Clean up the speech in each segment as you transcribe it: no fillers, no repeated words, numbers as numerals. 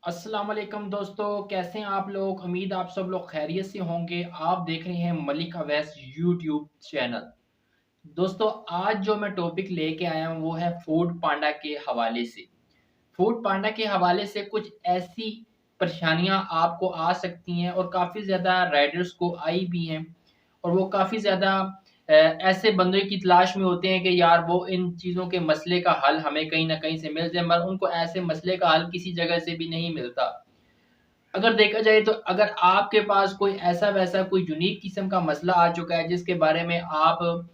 अस्सलाम वालेकुम दोस्तों, कैसे हैं आप लोग। उम्मीद आप सब लोग खैरियत से होंगे। आप देख रहे हैं मलिक अवैस यूट्यूब चैनल। दोस्तों, आज जो मैं टॉपिक लेके आया हूँ वो है फूड पांडा के हवाले से। फूड पांडा के हवाले से कुछ ऐसी परेशानियां आपको आ सकती हैं और काफ़ी ज़्यादा राइडर्स को आई भी हैं, और वो काफ़ी ज़्यादा ऐसे बंदे की तलाश में होते हैं कि यार वो इन चीज़ों के मसले का हल हमें कहीं न कहीं से मिल जाए, मगर उनको ऐसे मसले का हल किसी जगह से भी नहीं मिलता। अगर देखा जाए तो अगर आपके पास कोई ऐसा-वैसा कोई यूनिक किस्म का मसला आ चुका है जिसके बारे में आप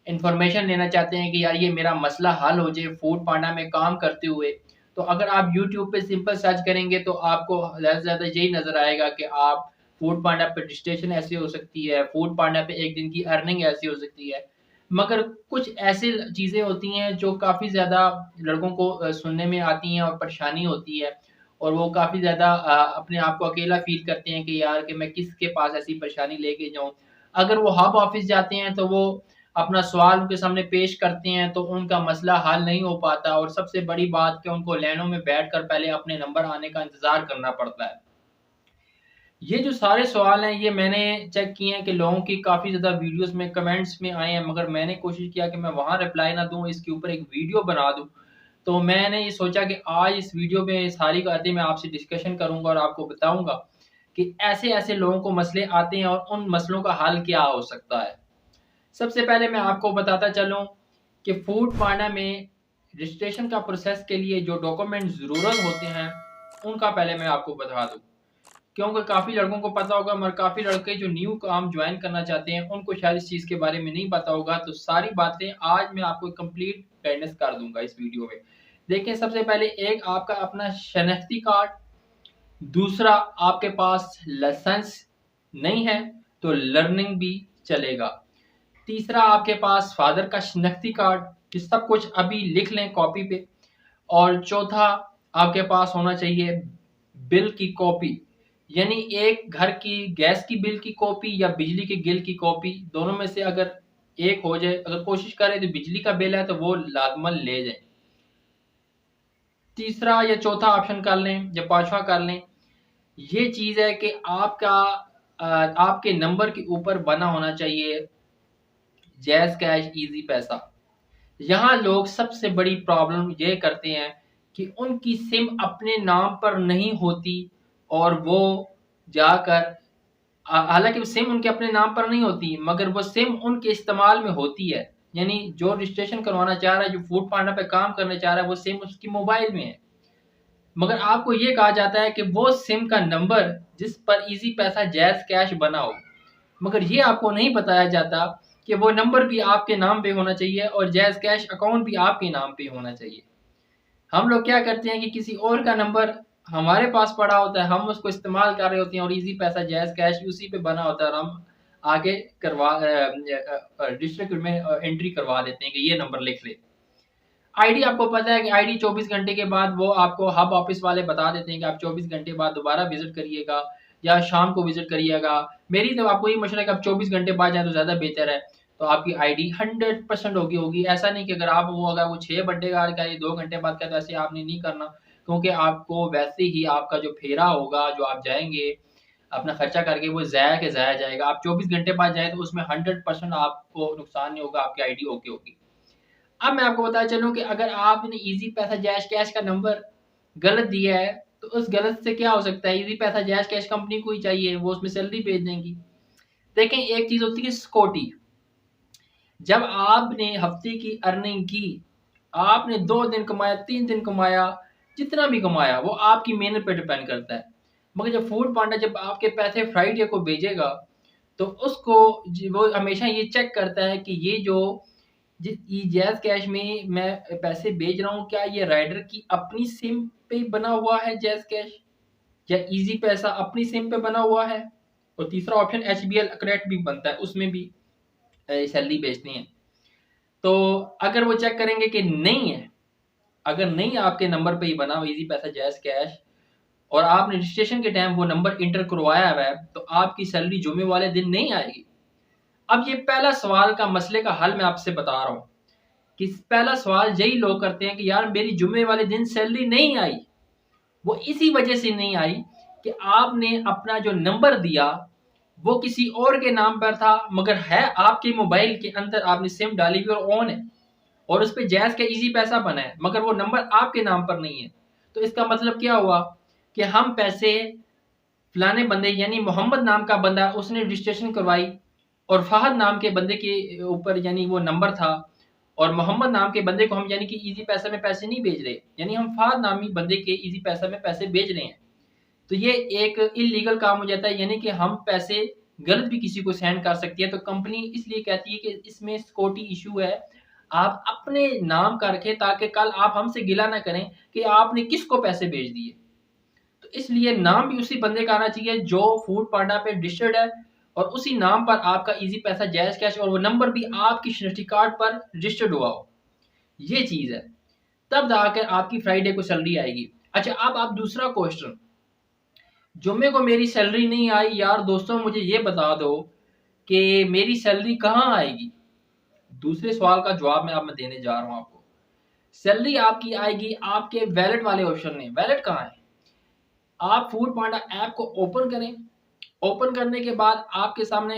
इन्फॉर्मेशन लेना चाहते हैं कि यार ये मेरा मसला हल हो जाए फूड पांडा में काम करते हुए, तो अगर आप यूट्यूब पे सिंपल सर्च करेंगे तो आपको ज़्यादा से ज़्यादा यही नज़र आएगा कि आप फूड पांडा पे रजिस्ट्रेशन ऐसे हो सकती है, फूड पांडा पे एक दिन की अर्निंग ऐसी हो सकती है। मगर कुछ ऐसी चीज़ें होती हैं जो काफ़ी ज़्यादा लड़कों को सुनने में आती हैं और परेशानी होती है, और वो काफ़ी ज़्यादा अपने आप को अकेला फ़ील करते हैं कि यार कि मैं किसके पास ऐसी परेशानी लेके जाऊँ। अगर वो हब ऑफ़िस जाते हैं तो वो अपना सवाल उनके सामने पेश करते हैं तो उनका मसला हल नहीं हो पाता, और सबसे बड़ी बात कि उनको लाइनों में बैठकर पहले अपने नंबर आने का इंतज़ार करना पड़ता है। ये जो सारे सवाल हैं ये मैंने चेक किए हैं कि लोगों की काफ़ी ज़्यादा वीडियोज़ में कमेंट्स में आए हैं, मगर मैंने कोशिश किया कि मैं वहाँ रिप्लाई ना दूँ, इसके ऊपर एक वीडियो बना दूँ। तो मैंने ये सोचा कि आज इस वीडियो में सारी बातें मैं आपसे डिस्कशन करूँगा और आपको बताऊँगा कि ऐसे-ऐसे लोगों को मसले आते हैं और उन मसलों का हल क्या हो सकता है। सबसे पहले मैं आपको बताता चलूँ कि फूड पांडा में रजिस्ट्रेशन का प्रोसेस के लिए जो डॉक्यूमेंट ज़रूरत होते हैं, उनका पहले मैं आपको बता दूँ। क्योंकि काफ़ी लड़कों को पता होगा, मगर काफ़ी लड़के जो न्यू काम जॉइन करना चाहते हैं, उनको शायद इस चीज़ के बारे में नहीं पता होगा। तो सारी बातें आज मैं आपको कंप्लीट गाइडेंस कर दूँगा इस वीडियो में। देखिए, सबसे पहले एक आपका अपना शनाख्ती कार्ड, दूसरा आपके पास लाइसेंस नहीं है तो लर्निंग भी चलेगा। तीसरा आपके पास फादर का शनाख्ती कार्ड, ये सब कुछ अभी लिख लें कॉपी पे। और चौथा आपके पास होना चाहिए बिल की कॉपी, यानी एक घर की गैस की बिल की कॉपी या बिजली के बिल की कॉपी, दोनों में से अगर एक हो जाए। अगर कोशिश करें तो बिजली का बिल है तो वो लाजमन ले जाएँ। तीसरा या चौथा ऑप्शन कर लें या पाँचवाँ कर लें। ये चीज़ है कि आपके नंबर के ऊपर बना होना चाहिए जैज़ कैश ईज़ी पैसा। यहाँ लोग सबसे बड़ी प्रॉब्लम ये करते हैं कि उनकी सिम अपने नाम पर नहीं होती, और वो जाकर हालाँकि वो सिम उनके अपने नाम पर नहीं होती, मगर वो सिम उनके इस्तेमाल में होती है। यानी जो रजिस्ट्रेशन करवाना चाह रहा है, जो फूड पांडा पे काम करना चाह रहा है, वो सिम उसकी मोबाइल में है। मगर आपको ये कहा जाता है कि वो सिम का नंबर जिस पर ईज़ी पैसा जैज़ कैश बना हो, मगर ये आपको नहीं बताया जाता कि वो नंबर भी आपके नाम पे होना चाहिए और जैज़ कैश अकाउंट भी आपके नाम पे होना चाहिए। हम लोग क्या करते हैं कि किसी और का नंबर हमारे पास पड़ा होता है, हम उसको इस्तेमाल कर रहे होते हैं और ईज़ी पैसा जैज़ कैश उसी पे बना होता है, और हम आगे डिस्ट्रिक्ट में एंट्री करवा देते हैं कि ये नंबर लिख ले। आईडी आपको पता है कि आईडी 24 घंटे के बाद वो आपको हब ऑफिस वाले बता देते हैं कि आप 24 घंटे बाद दोबारा विज़िट करिएगा या शाम को विज़िट करिएगा। मेरी तो आपको ये मशवरा है कि आप 24 घंटे बाद जाएँ तो ज़्यादा बेहतर है। तो आपकी आईडी 100% होगी। ऐसा नहीं कि अगर वो 6 घंटे का क्या ये 2 घंटे बाद का, तो ऐसे आपने नहीं करना, क्योंकि आपको वैसे ही आपका जो फेरा होगा, जो आप जाएँगे अपना खर्चा करके, वो ज़ाया के ज़ाया जाएगा। आप 24 घंटे बाद जाएँ तो उसमें 100% आपको नुकसान नहीं होगा, आपकी आईडी ओके होगी। अब मैं आपको बताना चलूँ कि अगर आपने ईज़ी पैसा जैश कैश का नंबर गलत दिया है, तो उस गलत से क्या हो सकता है, ईज़ी पैसा जैश कैश कंपनी को ही चाहिए, वो उसमें सैलरी भेज देंगी। देखें, एक चीज़ होती है सिक्योरिटी। जब आपने हफ्ते की अर्निंग की, आपने 2 दिन कमाया, 3 दिन कमाया, जितना भी कमाया वो आपकी मेहनत पे डिपेंड करता है। मगर जब फूड पांडा जब आपके पैसे फ्राइडे को भेजेगा, तो उसको वो हमेशा ये चेक करता है कि ये जो जिस जैज़ कैश में मैं पैसे भेज रहा हूँ, क्या ये राइडर की अपनी सिम पे बना हुआ है जैज़ कैश, या ईज़ी पैसा अपनी सिम पे बना हुआ है? और तीसरा ऑप्शन एचबीएल करेक्ट भी बनता है, उसमें भी सैलरी भेजते हैं। तो अगर वो चेक करेंगे कि नहीं है, अगर नहीं आपके नंबर पे ही बना हुआ ईज़ी पैसा जैज़ कैश, और आपने रजिस्ट्रेशन के टाइम वो नंबर एंटर करवाया हुआ है, तो आपकी सैलरी जुम्मे वाले दिन नहीं आएगी। अब ये पहला सवाल का मसले का हल मैं आपसे बता रहा हूँ कि पहला सवाल यही लोग करते हैं कि यार मेरी जुम्मे वाले दिन सैलरी नहीं आई, वो इसी वजह से नहीं आई कि आपने अपना जो नंबर दिया वो किसी और के नाम पर था, मगर है आपके मोबाइल के अंदर, आपने सिम डाली हुई और ऑन है और उस पर जैज़ का इजी पैसा बना है, मगर वो नंबर आपके नाम पर नहीं है। तो इसका मतलब क्या हुआ कि हम पैसे फलाने बंदे यानी मोहम्मद नाम का बंदा उसने रजिस्ट्रेशन करवाई और फहद नाम के बंदे के ऊपर यानी वो नंबर था, और मोहम्मद नाम के बंदे को हम यानी कि इजी पैसा में पैसे नहीं भेज रहे, यानी हम फहद नामी बंदे के इजी पैसा में पैसे भेज रहे हैं। तो ये एक इलीगल काम हो जाता है, यानी कि हम पैसे गलत भी किसी को सेंड कर सकती है। तो कंपनी इसलिए कहती है कि इसमें सिक्योरिटी इशू है, आप अपने नाम का रखें ताकि कल आप हमसे गिला ना करें कि आपने किसको पैसे भेज दिए। तो इसलिए नाम भी उसी बंदे का आना चाहिए जो फूड पांडा पे रजिस्टर्ड है, और उसी नाम पर आपका इजी पैसा जायज कैश और वो नंबर भी आपकी शनाख्ती कार्ड पर रजिस्टर्ड हुआ हो। ये चीज है, तब जाकर आपकी फ्राइडे को सैलरी आएगी। अच्छा, अब आप दूसरा क्वेश्चन, जुम्मे को मेरी सैलरी नहीं आई यार दोस्तों, मुझे ये बता दो कि मेरी सैलरी कहाँ आएगी। दूसरे सवाल का जवाब मैं देने जा रहा हूं आपको। सैलरी आपकी आएगी आपके वैलेट वाले ऑप्शन में। वैलेट कहाँ है? आप फूड पांडा ऐप को ओपन करें। ओपन करने के बाद आपके सामने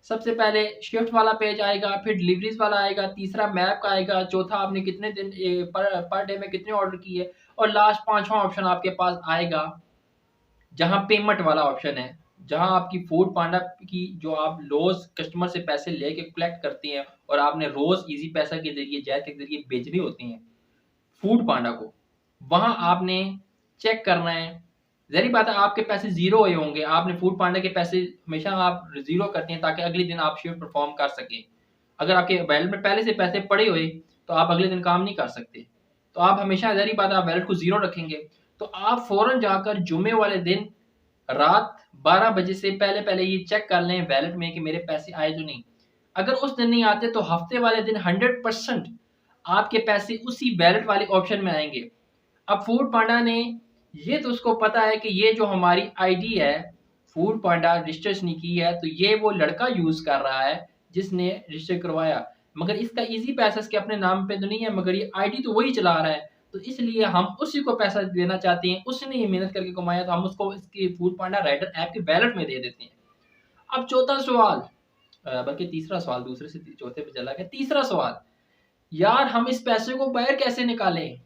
सबसे पहले शिफ्ट वाला पेज आएगा, फिर डिलीवरीज वाला आएगा, तीसरा मैप का आएगा, चौथा आपने कितने दिन पर डे में कितने ऑर्डर किए, और लास्ट पांचवा ऑप्शन आपके पास आएगा जहां पेमेंट वाला ऑप्शन है, जहां आपकी फूड पांडा की जो आप रोज कस्टमर से पैसे लेके कलेक्ट करते हैं और आपने रोज इजी पैसा के जरिए जैक के जरिए भेजनी होती हैं फूड पांडा को, वहां आपने चेक करना है। जहरी बात है आपके पैसे जीरो हुए होंगे, आपने फूड पांडा के पैसे हमेशा आप जीरो करते हैं ताकि अगले दिन आप शिफ्ट परफॉर्म कर सकें। अगर आपके वैलेट में पहले से पैसे पड़े हुए तो आप अगले दिन काम नहीं कर सकते, तो आप हमेशा जहरी बात है आप वैलेट को जीरो रखेंगे। तो आप फौरन जाकर जुमे वाले दिन रात 12 बजे से पहले पहले ये चेक कर लें वैलेट में कि मेरे पैसे आए तो नहीं। अगर उस दिन नहीं आते तो हफ्ते वाले दिन 100% आपके पैसे उसी वैलेट वाले ऑप्शन में आएंगे। अब फूड पांडा ने ये तो उसको पता है कि ये जो हमारी आईडी है फूड पांडा रजिस्टर नहीं की है, तो ये वो लड़का यूज कर रहा है जिसने रजिस्टर करवाया, मगर इसका इजी पैसा इसके अपने नाम पे तो नहीं है, मगर ये आईडी तो वही चला रहा है, तो इसलिए हम उसी को पैसा देना चाहते हैं। उसने ये मेहनत करके कमाया तो हम उसको इसके फूड पांडा राइडर ऐप के वैलेट में दे देते हैं। अब चौथा सवाल, बल्कि तीसरा सवाल, दूसरे से चौथे पे चला गया, तीसरा सवाल, यार हम इस पैसे को बाहर कैसे निकालें?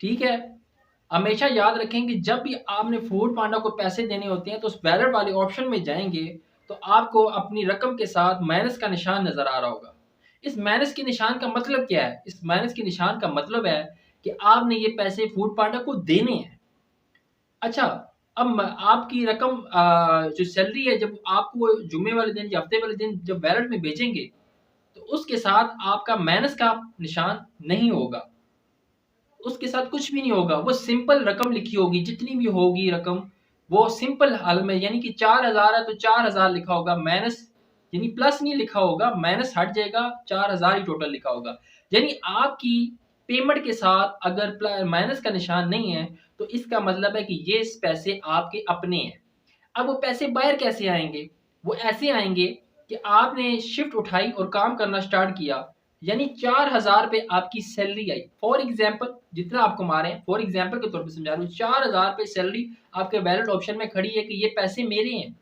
ठीक है, हमेशा याद रखें कि जब भी आपने फूड पांडा को पैसे देने होते हैं तो उस वैलेट वाले ऑप्शन में जाएंगे तो आपको अपनी रकम के साथ माइनस का निशान नजर आ रहा होगा। इस माइनस के निशान का मतलब क्या है? इस माइनस के निशान का मतलब है कि आपने ये पैसे फूड पांडा को देने हैं। अच्छा, अब आपकी रकम जो सैलरी है जब आपको जुम्मे वाले दिन या हफ्ते वाले दिन जब वैलेट में भेजेंगे तो उसके साथ आपका माइनस का निशान नहीं होगा, उसके साथ कुछ भी नहीं होगा। वो सिंपल रकम लिखी होगी, जितनी भी होगी रकम वो सिंपल हाल में, यानी कि 4000 है तो 4000 लिखा होगा, माइनस यानी प्लस नहीं लिखा होगा, माइनस हट जाएगा, 4000 ही टोटल लिखा होगा। यानी आपकी पेमेंट के साथ अगर माइनस का निशान नहीं है तो इसका मतलब है कि ये पैसे आपके अपने हैं। अब वो पैसे बाहर कैसे आएंगे? वो ऐसे आएंगे कि आपने शिफ्ट उठाई और काम करना स्टार्ट किया, यानी 4000 पे आपकी सैलरी आई। फॉर एग्जाम्पल जितना आप कमा रहे हैं, फॉर एग्जाम्पल के तौर पे समझा रहा हूँ, 4000 पे सैलरी आपके वैलेट ऑप्शन में खड़ी है कि ये पैसे मेरे हैं।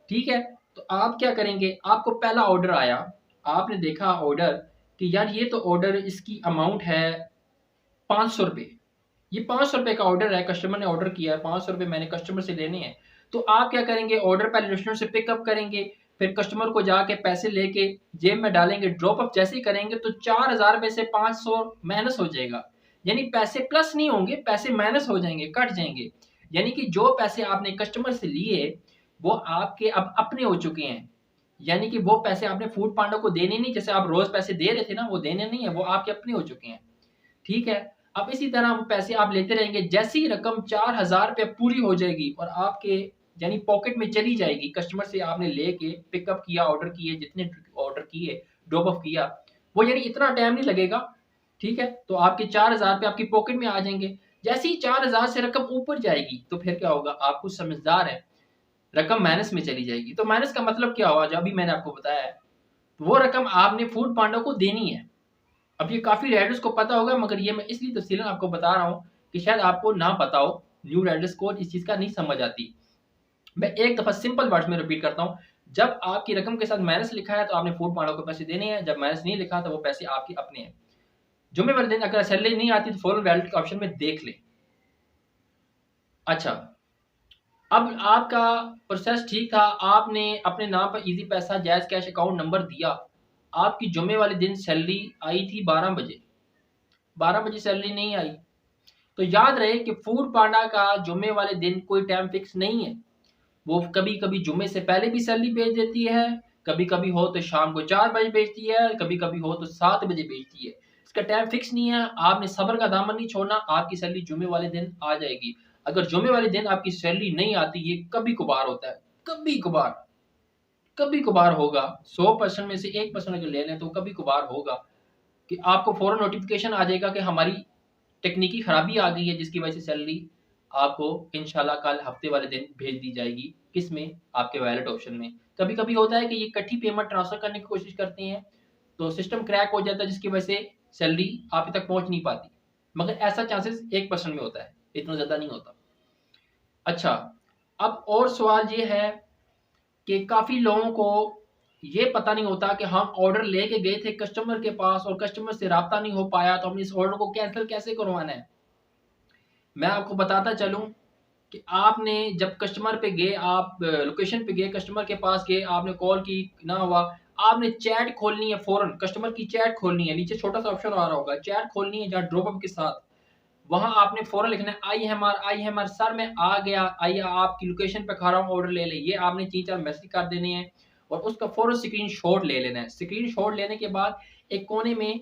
ठीक है, तो आप क्या करेंगे? आपको पहला ऑर्डर आया, आपने देखा ऑर्डर कि यार ये तो ऑर्डर इसकी अमाउंट है 500 रुपये, ये 500 रुपये का ऑर्डर है, कस्टमर ने ऑर्डर किया है, 500 रुपये मैंने कस्टमर से लेने हैं। तो आप क्या करेंगे? ऑर्डर पहले रेस्टोरेंट से पिकअप करेंगे, फिर कस्टमर को जाके पैसे लेके जेब में डालेंगे, ड्रॉप अप जैसे ही करेंगे तो 4000 रुपये से 500 माइनस हो जाएगा, यानी पैसे प्लस नहीं होंगे, पैसे माइनस हो जाएंगे, कट जाएंगे। यानी कि जो पैसे आपने कस्टमर से लिए वो आपके अब अपने हो चुके हैं, यानी कि वो पैसे आपने फूड पांडा को देने नहीं, जैसे आप रोज पैसे दे रहे थे ना, वो देने नहीं है, वो आपके अपने हो चुके हैं। ठीक है, अब इसी तरह वो पैसे आप लेते रहेंगे, जैसी ही रकम 4000 रुपये पूरी हो जाएगी और आपके यानी पॉकेट में चली जाएगी, कस्टमर से आपने लेके पिकअप किया, ऑर्डर किए, जितने ऑर्डर किए, ड्रॉप ऑफ किया, वो यानी इतना टाइम नहीं लगेगा। ठीक है, तो आपके 4000 रुपये आपकी पॉकेट में आ जाएंगे। जैसे ही 4000 से रकम ऊपर जाएगी तो फिर क्या होगा? आप कुछ समझदार है, रकम माइनस में चली जाएगी। तो माइनस का मतलब क्या हुआ? जो अभी मैंने आपको बताया है, वो रकम आपने फूड पांडा को देनी है। अब ये काफी राइडर्स को पता होगा, मगर ये मैं इसलिए तफसीलन आपको बता रहा हूँ कि शायद आपको ना पता हो, न्यू राइडर्स को इस चीज़ का नहीं समझ आती। मैं एक दफ़ा सिंपल वर्ड्स में रिपीट करता हूँ, जब आपकी रकम के साथ माइनस लिखा है तो आपने फूड पांडा को पैसे देने हैं, जब माइनस नहीं लिखा तो वो पैसे आपके अपने हैं। जुम्मे वाले दिन अगर सैलरी नहीं आती तो फौरन वैलेट के ऑप्शन में देख लें। अच्छा, अब आपका प्रोसेस ठीक था, आपने अपने नाम पर इजी पैसा जायज़ कैश अकाउंट नंबर दिया, आपकी जुम्मे वाले दिन सैलरी आई थी 12 बजे, 12 बजे सैलरी नहीं आई, तो याद रहे कि फूड पांडा का जुम्मे वाले दिन कोई टाइम फिक्स नहीं है। वो कभी-कभी जुम्मे से पहले भी सैलरी भेज देती है, कभी-कभी हो तो शाम को 4 बजे भेजती है, कभी-कभी हो तो 7 बजे भेजती है। इसका टाइम फिक्स नहीं है, आपने सब्र का दामन नहीं छोड़ना, आपकी सैलरी जुम्मे वाले दिन आ जाएगी। अगर जुम्मे वाले दिन आपकी सैलरी नहीं आती, ये कभी-कभार होता है, कभी-कभार, कभी-कभार होगा, 100% में से 1% अगर ले लें तो कभी-कभार होगा कि आपको फ़ौरन नोटिफ़िकेशन आ जाएगा कि हमारी तकनीकी खराबी आ गई है, जिसकी वजह से सैलरी आपको इंशाल्लाह कल हफ्ते वाले दिन भेज दी जाएगी। किस में? आपके वॉलेट ऑप्शन में। कभी-कभी होता है कि ये इकट्ठी पेमेंट ट्रांसफर करने की कोशिश करते हैं, तो सिस्टम क्रैक हो जाता है, जिसकी वजह से सैलरी आप तक पहुँच नहीं पाती। मगर ऐसा चांसेस 1% में होता है, इतना ज़्यादा नहीं होता। अच्छा, अब और सवाल ये है कि काफ़ी लोगों को ये पता नहीं होता कि हम ऑर्डर लेके गए थे कस्टमर के पास और कस्टमर से राब्ता नहीं हो पाया, तो हमने इस ऑर्डर को कैंसल कैसे करवाना है? मैं आपको बताता चलूँ कि आपने जब कस्टमर पे गए, आप लोकेशन पे गए, कस्टमर के पास गए, आपने कॉल की, ना हुआ, आपने चैट खोलनी है फ़ौरन, कस्टमर की चैट खोलनी है, नीचे छोटा-सा ऑप्शन आ रहा होगा, चैट खोलनी है जहाँ ड्रॉप अप के साथ, वहाँ आपने फ़ौरन लिखना है आई एम आर सर मैं आ गया, आइए आपकी लोकेशन पे खड़ा हूँ, ऑर्डर ले लें। ये आपने 3-4 मैसेज कर देने हैं और उसका फ़ौरन स्क्रीनशॉट ले लेना है। स्क्रीनशॉट लेने के बाद एक कोने में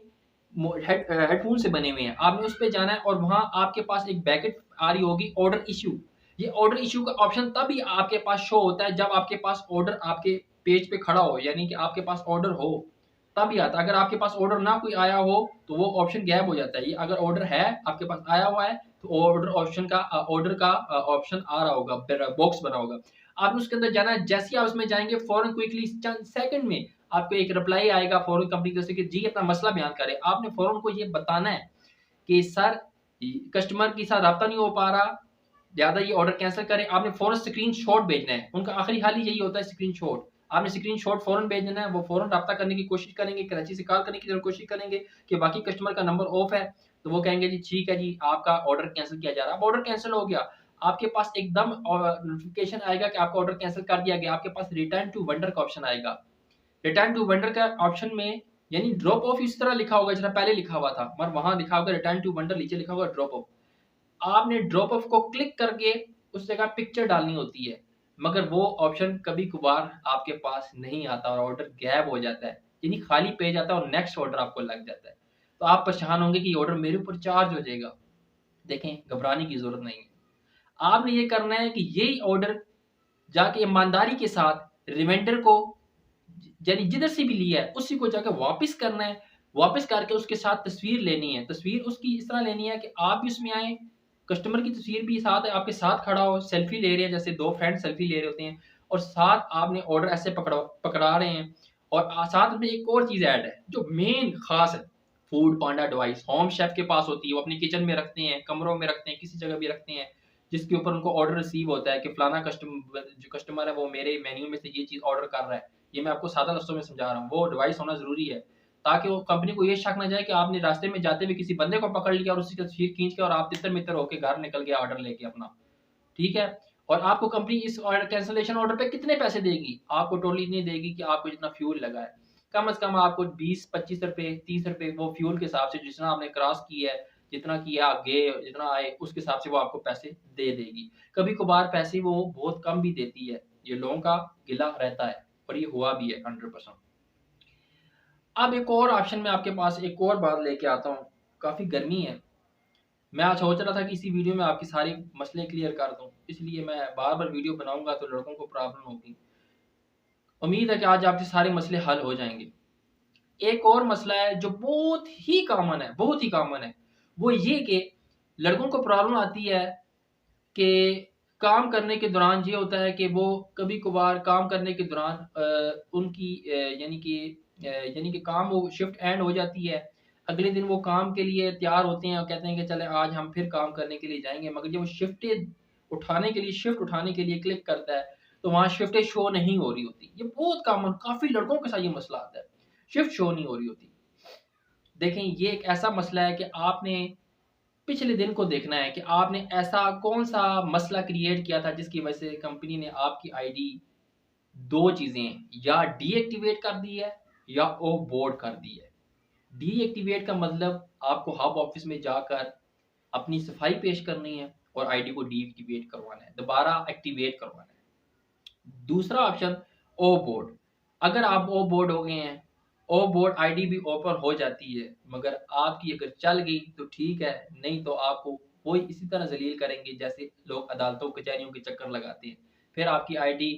हेडफ़ोन से बने हुए हैं, आपने उस पे जाना है और वहाँ आपके पास एक ब्रैकेट आ रही होगी ऑर्डर इश्यू। ये ऑर्डर इश्यू का ऑप्शन तभी आपके पास शो होता है जब आपके पास ऑर्डर आपके पेज पे खड़ा हो, यानी कि आपके पास ऑर्डर हो, तभी आता है। अगर आपके पास ऑर्डर ना कोई आया हो तो वो ऑप्शन गैप हो जाता है। ये अगर ऑर्डर है, आपके पास आया हुआ है, तो ऑर्डर का ऑप्शन आ रहा होगा, फिर बॉक्स बना होगा। आपने उसके अंदर जाना है, जैसे ही आप उसमें जाएँगे फ़ौरन क्विकली चंद सेकंड में आपको एक रिप्लाई आएगा फ़ौरन कंपनी की तरफ से कि जी अपना मसला बयान करें। आपने फ़ौरन उनको ये बताना है कि सर कस्टमर के साथ राब्ता नहीं हो पा रहा, ज़्यादा ये ऑर्डर कैंसल करें। आपने फ़ौरन स्क्रीनशॉट भेजना है। उनका आखिरी हाल ही यही होता है, स्क्रीनशॉट। आपने स्क्रीनशॉट फ़ौरन भेज देना है, वो फ़ौरन राब्ता करने की कोशिश करेंगे, कराची से कॉल करने की ज़रूर कोशिश करेंगे कि बाकी कस्टमर का नंबर ऑफ है, तो वो कहेंगे जी ठीक है जी, आपका ऑर्डर कैंसल किया जा रहा है। अब ऑर्डर कैंसल हो गया, आपके पास एकदम नोटिफ़िकेशन आएगा कि आपका ऑर्डर कैंसल कर दिया गया। आपके पास रिटर्न टू वेंडर का ऑप्शन आएगा। रिटर्न टू वेंडर का ऑप्शन में यानी ड्रॉप ऑफ इस तरह लिखा होगा, जितना पहले लिखा हुआ था, मगर वहाँ लिखा होगा रिटर्न टू वेंडर, नीचे लिखा होगा ड्रॉप ऑफ। आपने ड्रॉप ऑफ को क्लिक करके उस जगह पिक्चर डालनी होती है, मगर वो ऑप्शन कभी-कभार आपके पास नहीं आता और ऑर्डर गैब हो जाता है, यानी खाली पेज आता है और नेक्स्ट ऑर्डर आपको लग जाता है। तो आप परेशान होंगे कि ये ऑर्डर मेरे ऊपर चार्ज हो जाएगा। देखें, घबराने की ज़रूरत नहीं है। आपने ये करना है कि यही ऑर्डर जाके ईमानदारी के साथ रिवेंडर को यानी जिधर से भी लिया है उसी को जाकर वापस करना है। वापस करके उसके साथ तस्वीर लेनी है। तस्वीर उसकी इस तरह लेनी है कि आप भी उसमें आएँ, कस्टमर की तस्वीर भी साथ है, आपके साथ खड़ा हो, सेल्फी ले रहे हैं, जैसे 2 फ्रेंड सेल्फी ले रहे होते हैं और साथ आपने ऑर्डर ऐसे पकड़ा रहे हैं और साथ में एक और चीज़ ऐड है जो मेन ख़ास है, फूड पांडा डिवाइस होम शेफ के पास होती है, वो अपने किचन में रखते हैं, कमरों में रखते हैं, किसी जगह भी रखते हैं, जिसके ऊपर उनको ऑर्डर रिसीव होता है कि फलाना जो कस्टमर है वो मेरे मेन्यू में से ये चीज़ ऑर्डर कर रहा है। ये मैं आपको सादा लफ्ज़ों में समझा रहा हूँ, वो डिवाइस होना ज़रूरी है, ताकि वो कंपनी को ये शक ना जाए कि आपने रास्ते में जाते हुए किसी बंदे को पकड़ लिया और उसकी तस्वीर खींच के और आप तितर-मितर होके घर निकल गए ऑर्डर लेके अपना, ठीक है? और आपको कंपनी इस ऑर्डर कैंसलेशन ऑर्डर पे कितने पैसे देगी? आपको टोटली इतनी देगी कि आपको जितना फ्यूल लगा है। कम से कम आपको 20-25 रुपए, 30 रुपए वो फ्यूल के हिसाब से जितना आपने क्रॉस किया है, जितना किया आप गए, जितना आए, उसके हिसाब से वो आपको पैसे दे देगी। कभी-कभार पैसे वो बहुत कम भी देती है, ये लोगों का गिला रहता है और ये हुआ भी है 100%। अब एक और ऑप्शन में आपके पास एक और बात लेके आता हूँ, काफ़ी गर्मी है। मैं आज सोच रहा था कि इसी वीडियो में आपके सारे मसले क्लियर कर दूँ, इसलिए मैं बार-बार वीडियो बनाऊँगा तो लड़कों को प्रॉब्लम होगी। उम्मीद है कि आज आपके सारे मसले हल हो जाएँगे। एक और मसला है जो बहुत ही कॉमन है, वो ये कि लड़कों को प्रॉब्लम आती है कि काम करने के दौरान ये होता है कि वो कभी-कभार काम करने के दौरान उनकी यानी कि काम वो शिफ्ट एंड हो जाती है। अगले दिन वो काम के लिए तैयार होते हैं और कहते हैं कि चले आज हम फिर काम करने के लिए जाएंगे, मगर जब वो शिफ्ट उठाने के लिए क्लिक करता है तो वहाँ शिफ्टें शो नहीं हो रही होती। ये बहुत कॉमन, काफी लड़कों के साथ ये मसला आता है, शिफ्ट शो नहीं हो रही होती। देखें, ये एक ऐसा मसला है कि आपने पिछले दिन को देखना है कि आपने ऐसा कौन सा मसला क्रिएट किया था जिसकी वजह से कंपनी ने आपकी आईडी दो चीजें या डीएक्टिवेट कर दी है या ऑफ बोर्ड कर दी है। डीएक्टिवेट का मतलब आपको हब ऑफिस में जाकर अपनी सफाई पेश करनी है और आईडी को डीएक्टिवेट करवाना है, दोबारा एक्टिवेट करवाना है। दूसरा ऑप्शन ओ बोर्ड, अगर आप ओ बोर्ड हो गए हैं, ओ बोर्ड आईडी भी ओपन हो जाती है, मगर आपकी अगर चल गई तो ठीक है, नहीं तो आपको वही इसी तरह जलील करेंगे जैसे लोग अदालतों कचहरियों के चक्कर लगाते हैं। फिर आपकी आईडी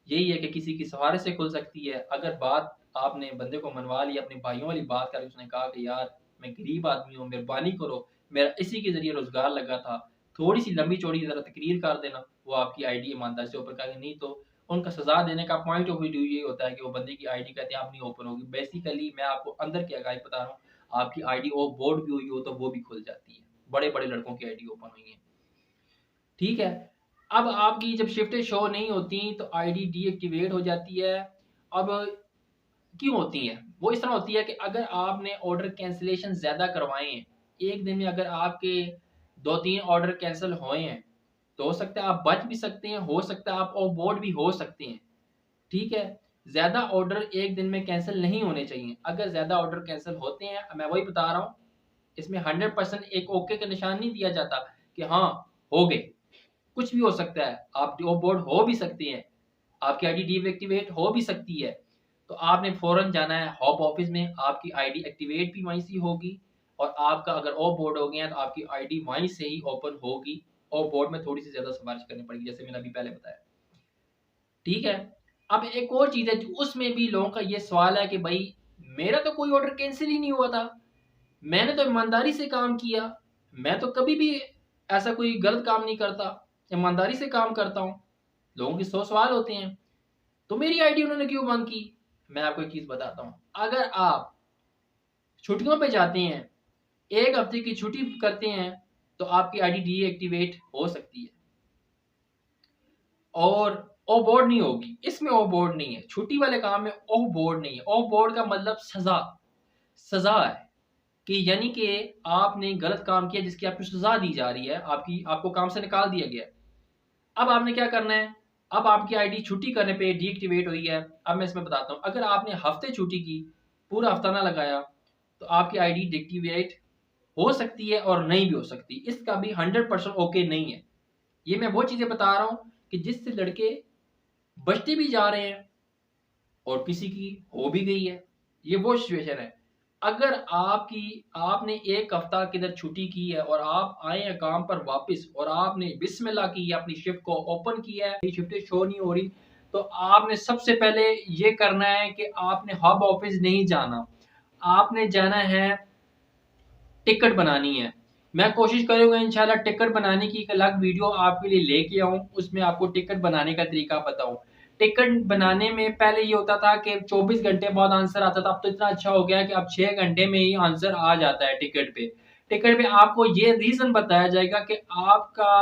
यही है कि किसी की सिफारिश से खुल सकती है। अगर बात आपने बंदे को मनवा लिया, अपने भाइयों वाली बात करके उसने कहा कि यार मैं गरीब आदमी हूँ, मेहरबानी करो, मेरा इसी के जरिए रोजगार लगा था, थोड़ी सी लंबी चौड़ी जरा तकरीर कर देना, वो आपकी आईडी ईमानदारी से ऊपर करेंगे। नहीं तो उनका सजा देने का पॉइंट ऑफ व्यू ये होता है कि वो बंदे की आईडी कहते हैं आप नहीं ओपन होगी। बेसिकली मैं आपको अंदर की आगाही बता रहा हूँ, आपकी आईडी ऑफ बोर्ड भी हुई हो तो वो भी खुल जाती है। बड़े बड़े लड़कों की आईडी ओपन हुई है, ठीक है। अब आपकी जब शिफ्टें शो नहीं होती तो आईडी डीएक्टिवेट हो जाती है। अब क्यों होती है? वो इस तरह होती है कि अगर आपने ऑर्डर कैंसिलेशन ज़्यादा करवाए हैं, एक दिन में अगर आपके 2-3 ऑर्डर कैंसिल हुए हैं, तो हो सकता है आप बच भी सकते हैं, हो सकता है आप ऑफ बोर्ड भी हो सकते हैं, ठीक है। ज़्यादा ऑर्डर एक दिन में कैंसिल नहीं होने चाहिए। अगर ज़्यादा ऑर्डर कैंसिल होते हैं, मैं वही बता रहा हूँ, इसमें 100% एक ओके का निशान नहीं दिया जाता कि हाँ हो गए, कुछ भी हो सकता है, आप ऑफ बोर्ड हो भी सकते हैं, आपकी आईडी डीएक्टिवेट हो भी सकती है। तो आपने फौरन जाना है हब ऑफिस में, आपकी आईडी एक्टिवेट भी वहीं से होगी और आपका अगर ऑफ बोर्ड हो गया तो आपकी आईडी वहीं से ही ओपन होगी। ऑफ बोर्ड में थोड़ी सी ज्यादा सिफारिश करनी पड़ेगी, जैसे मैंने अभी पहले बताया, ठीक है। अब एक और चीज है, उसमें भी लोगों का ये सवाल है कि भाई मेरा तो कोई ऑर्डर कैंसिल ही नहीं हुआ था, मैंने तो ईमानदारी से काम किया, मैं तो कभी भी ऐसा कोई गलत काम नहीं करता, ईमानदारी से काम करता हूँ। लोगों के 100 सवाल होते हैं, तो मेरी आईडी उन्होंने क्यों बंद की? मैं आपको एक चीज बताता हूँ, अगर आप छुट्टियों पे जाते हैं, एक हफ्ते की छुट्टी करते हैं, तो आपकी आईडी डीएक्टिवेट हो सकती है और ऑफ बोर्ड नहीं होगी। इसमें ऑफ बोर्ड नहीं है, छुट्टी वाले काम में ऑफ बोर्ड नहीं है। ऑफ बोर्ड का मतलब सजा, सजा है कि यानी कि आपने गलत काम किया जिसकी आपको सजा दी जा रही है, आपको काम से निकाल दिया गया। अब आपने क्या करना है? अब आपकी आईडी छुट्टी करने पे डीएक्टिवेट हुई है। अब मैं इसमें बताता हूँ, अगर आपने हफ्ते छुट्टी की, पूरा हफ्ता ना लगाया, तो आपकी आईडी डीएक्टिवेट हो सकती है और नहीं भी हो सकती। इसका भी 100% ओके नहीं है। ये मैं वो चीजें बता रहा हूँ कि जिससे लड़के बचते भी जा रहे हैं और किसी की हो भी गई है। ये वो सिचुएशन है। अगर आपने एक हफ्ता किधर छुट्टी की है और आप आए हैं काम पर वापस और आपने बिस्मिल्लाह की है, अपनी शिफ्ट को ओपन किया है, शिफ्ट शो नहीं हो रही, तो आपने सबसे पहले ये करना है कि आपने हब ऑफिस नहीं जाना, आपने जाना है टिकट बनानी है। मैं कोशिश करूंगा इंशाल्लाह टिकट बनाने की एक अलग वीडियो आपके लिए लेके आऊं, उसमें आपको टिकट बनाने का तरीका बताऊं। टिकट बनाने में पहले ये होता था कि 24 घंटे बाद आंसर आता था, अब तो इतना अच्छा हो गया कि अब 6 घंटे में ही आंसर आ जाता है टिकट पे। टिकट पे आपको ये रीजन बताया जाएगा कि आपका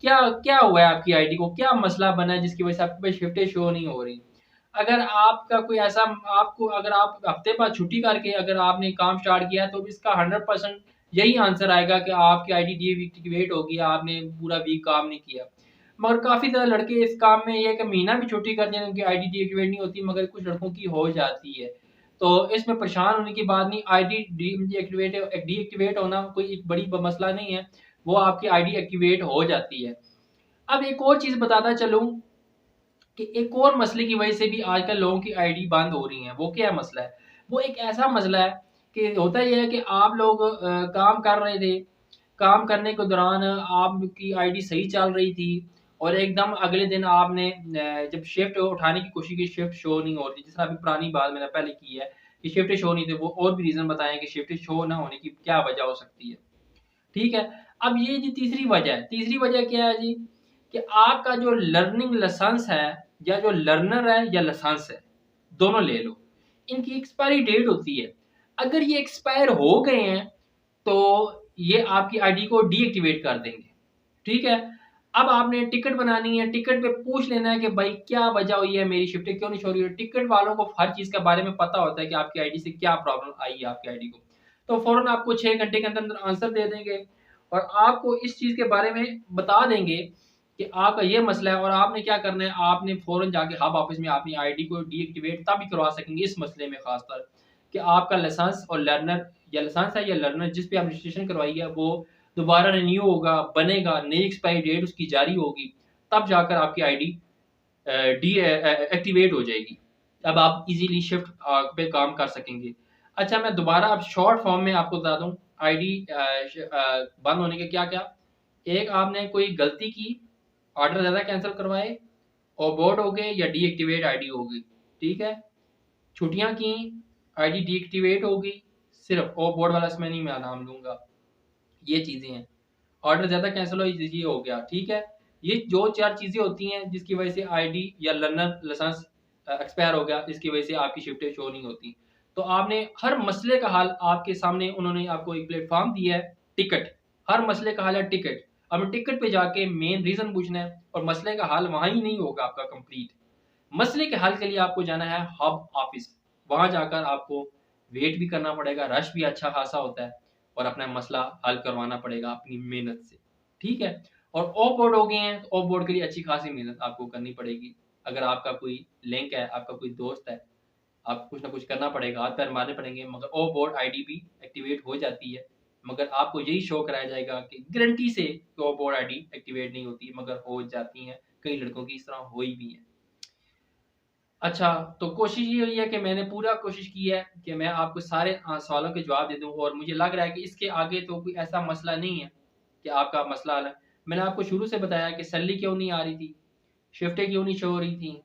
क्या क्या हुआ है, आपकी आईडी को क्या मसला बना है जिसकी वजह से आपके पास शिफ्टें शो नहीं हो रही। अगर आपका कोई ऐसा, आपको अगर आप हफ्ते बाद छुट्टी करके अगर आपने काम स्टार्ट किया तो इसका 100% यही आंसर आएगा कि आपकी आईडी डीएक्टिवेट होगी, आपने पूरा वीक काम नहीं किया। मगर काफी ज्यादा लड़के इस काम में ये कि महीना भी छुट्टी करते हैं, उनकी आईडी डीएक्टिवेट नहीं होती, मगर कुछ लड़कों की हो जाती है। तो इसमें परेशान होने की बात नहीं, आईडी डीएक्टिवेट होना कोई एक बड़ी मसला नहीं है, वो आपकी आईडी एक्टिवेट हो जाती है। अब एक और चीज बताता चलूं कि एक और मसले की वजह से भी आजकल लोगों की आईडी बंद हो रही है। वो क्या मसला है? वो एक ऐसा मसला है कि होता यह है कि आप लोग काम कर रहे थे, काम करने के दौरान आपकी आईडी सही चल रही थी और एकदम अगले दिन आपने जब शिफ्ट उठाने की कोशिश की, शिफ्ट शो नहीं हो रही। जिस अभी पुरानी बात मैंने पहले की है कि शिफ्ट शो नहीं थे, वो और भी रीजन बताएं कि शिफ्ट शो ना होने की क्या वजह हो सकती है, ठीक है। अब ये जी तीसरी वजह है। तीसरी वजह क्या है जी? कि आपका जो लर्निंग लाइसेंस है, या जो लर्नर है या लाइसेंस है, दोनों ले लो, इनकी एक्सपायरी डेट होती है। अगर ये एक्सपायर हो गए हैं तो ये आपकी आईडी को डीएक्टिवेट कर देंगे। ठीक है, अब आपने टिकट बनानी है, टिकट पे पूछ लेना है कि भाई क्या वजह हुई है, मेरी शिफ्ट क्यों नहीं शो रही है। टिकट वालों को हर चीज़ के बारे में पता होता है कि आपकी आईडी से क्या प्रॉब्लम आई है आपकी आईडी को, तो फ़ौरन आपको 6 घंटे के अंदर अंदर आंसर दे देंगे और आपको इस चीज़ के बारे में बता देंगे कि आपका ये मसला है और आपने क्या करना है, आपने फ़ौरन जाके हब ऑफिस में अपनी आईडी को डीएक्टिवेट तभी करवा सकेंगे इस मसले में ख़ासकर कि आपका लाइसेंस और लर्नर या लाइसेंस है या लर्नर जिस पे आप रजिस्ट्रेशन करवाई है वो दोबारा रिन्यू होगा, बनेगा, नई एक्सपायरी डेट उसकी जारी होगी, तब जाकर आपकी आईडी डी एक्टिवेट हो जाएगी। अब आप इजीली शिफ्ट पे काम कर सकेंगे। अच्छा, मैं दोबारा अब शॉर्ट फॉर्म में आपको बता दूं आईडी बंद होने के क्या क्या। एक, आपने कोई गलती की, ऑर्डर ज़्यादा कैंसिल करवाए, ओवरबोर्ड हो गए या डीएक्टिवेट आईडी हो गई। ठीक है, छुट्टियां की, आईडी डीएक्टिवेट हो गई, सिर्फ ओवरबोर्ड वाला इसमें नहीं मैं नाम लूंगा, ये चीज़ें हैं। ऑर्डर ज़्यादा कैंसिल हो, ये हो गया। ठीक है, ये जो 4 चीज़ें होती हैं जिसकी वजह से आईडी या लर्नर लाइसेंस एक्सपायर हो गया, इसकी वजह से आपकी शिफ्टें शो नहीं होती। तो आपने हर मसले का हल आपके सामने उन्होंने आपको एक प्लेटफॉर्म दिया है, टिकट। हर मसले का हल है टिकट। अब टिकट पे जाके मेन रीज़न पूछना है और मसले का हल वहाँ ही नहीं होगा आपका कंप्लीट। मसले के हल के लिए आपको जाना है हब ऑफिस। वहाँ जाकर आपको वेट भी करना पड़ेगा, रश भी अच्छा खासा होता है और अपना मसला हल करवाना पड़ेगा अपनी मेहनत से। ठीक है, और ऑफ बोर्ड हो गए हैं तो ऑफ बोर्ड के लिए अच्छी खासी मेहनत आपको करनी पड़ेगी। अगर आपका कोई लिंक है, आपका कोई दोस्त है, आपको कुछ ना कुछ करना पड़ेगा, हाथ पैर मारने पड़ेंगे, मगर ऑफ बोर्ड आईडी भी एक्टिवेट हो जाती है। मगर आपको यही शो कराया जाएगा कि गारंटी से ऑफ बोर्ड आईडी एक्टिवेट नहीं होती, मगर हो जाती हैं। कई लड़कों की इस तरह हुई भी है। अच्छा, तो कोशिश ये हुई है कि मैंने पूरा कोशिश की है कि मैं आपको सारे सवालों के जवाब दे दूँ और मुझे लग रहा है कि इसके आगे तो कोई ऐसा मसला नहीं है कि आपका मसला हल है। मैंने आपको शुरू से बताया कि सैलरी क्यों नहीं आ रही थी, शिफ्टें क्यों नहीं शो हो रही थी,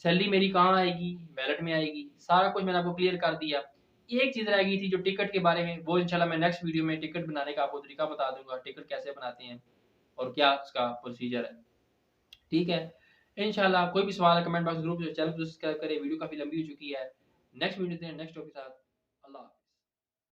सैलरी मेरी कहाँ आएगी, वैलेट में आएगी, सारा कुछ मैंने आपको क्लियर कर दिया। एक चीज़ रह गई थी जो टिकट के बारे में, वो इंशाल्लाह मैं नेक्स्ट वीडियो में टिकट बनाने का आपको तरीका बता दूँगा, टिकट कैसे बनाते हैं और क्या उसका प्रोसीजर है। ठीक है, इंशाल्लाह कोई भी सवाल है कमेंट बॉक्स ग्रुप चैनल को सब्सक्राइब करें। वीडियो काफ़ी लंबी हो चुकी है। नेक्स्ट वीडियो दें नेक्स्ट टॉपिक के साथ। अल्लाह।